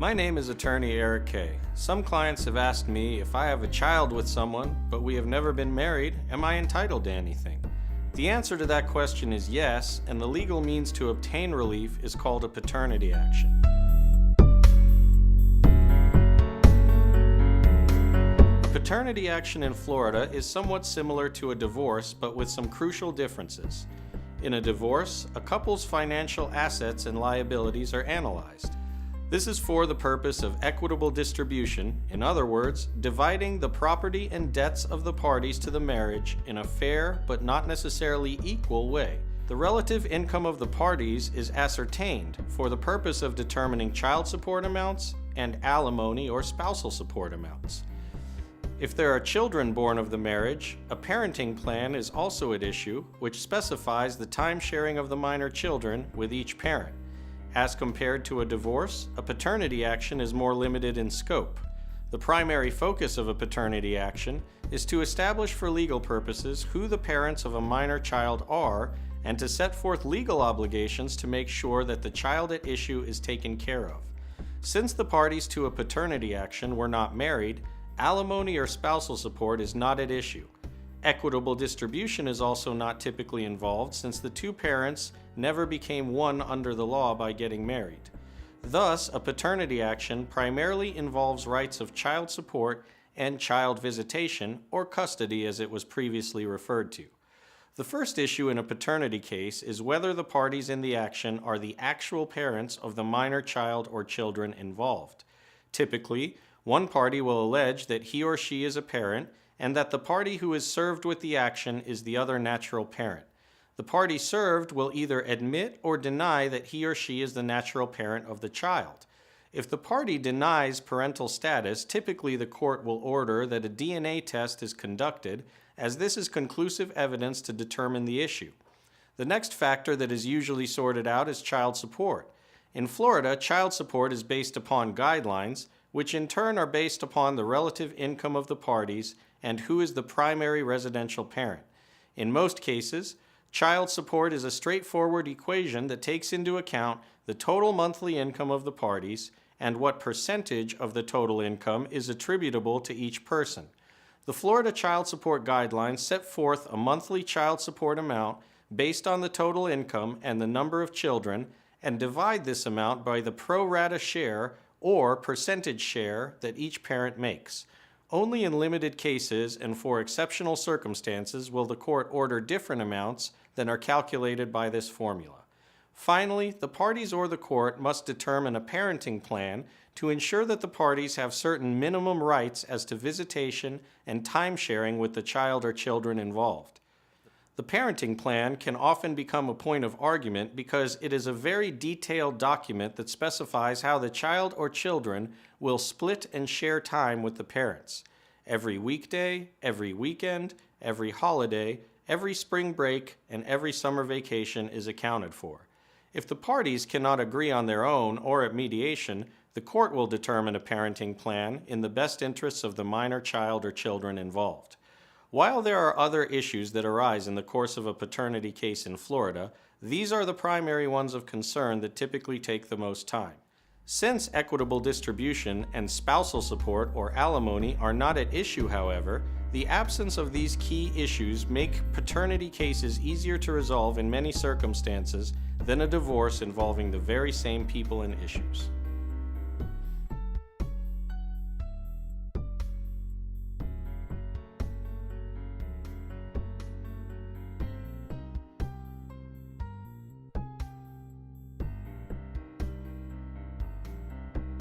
My name is attorney Eric Kay. Some clients have asked me if I have a child with someone, but we have never been married, am I entitled to anything? The answer to that question is yes, and the legal means to obtain relief is called a paternity action. A paternity action in Florida is somewhat similar to a divorce, but with some crucial differences. In a divorce, a couple's financial assets and liabilities are analyzed. This is for the purpose of equitable distribution, in other words, dividing the property and debts of the parties to the marriage in a fair but not necessarily equal way. The relative income of the parties is ascertained for the purpose of determining child support amounts and alimony or spousal support amounts. If there are children born of the marriage, a parenting plan is also at issue, which specifies the timesharing of the minor children with each parent. As compared to a divorce, a paternity action is more limited in scope. The primary focus of a paternity action is to establish for legal purposes who the parents of a minor child are and to set forth legal obligations to make sure that the child at issue is taken care of. Since the parties to a paternity action were not married, alimony or spousal support is not at issue. Equitable distribution is also not typically involved since the two parents never became one under the law by getting married. Thus, a paternity action primarily involves rights of child support and child visitation, or custody as it was previously referred to. The first issue in a paternity case is whether the parties in the action are the actual parents of the minor child or children involved. Typically, one party will allege that he or she is a parent and that the party who is served with the action is the other natural parent. The party served will either admit or deny that he or she is the natural parent of the child. If the party denies parental status, typically the court will order that a DNA test is conducted, as this is conclusive evidence to determine the issue. The next factor that is usually sorted out is child support. In Florida, child support is based upon guidelines, which in turn are based upon the relative income of the parties and who is the primary residential parent. In most cases, child support is a straightforward equation that takes into account the total monthly income of the parties and what percentage of the total income is attributable to each person. The Florida Child Support Guidelines set forth a monthly child support amount based on the total income and the number of children and divide this amount by the pro rata share or percentage share that each parent makes. Only in limited cases and for exceptional circumstances will the court order different amounts than are calculated by this formula. Finally, the parties or the court must determine a parenting plan to ensure that the parties have certain minimum rights as to visitation and time sharing with the child or children involved. The parenting plan can often become a point of argument because it is a very detailed document that specifies how the child or children will split and share time with the parents. Every weekday, every weekend, every holiday, every spring break, and every summer vacation is accounted for. If the parties cannot agree on their own or at mediation, the court will determine a parenting plan in the best interests of the minor child or children involved. While there are other issues that arise in the course of a paternity case in Florida, these are the primary ones of concern that typically take the most time. Since equitable distribution and spousal support or alimony are not at issue, however, the absence of these key issues make paternity cases easier to resolve in many circumstances than a divorce involving the very same people and issues.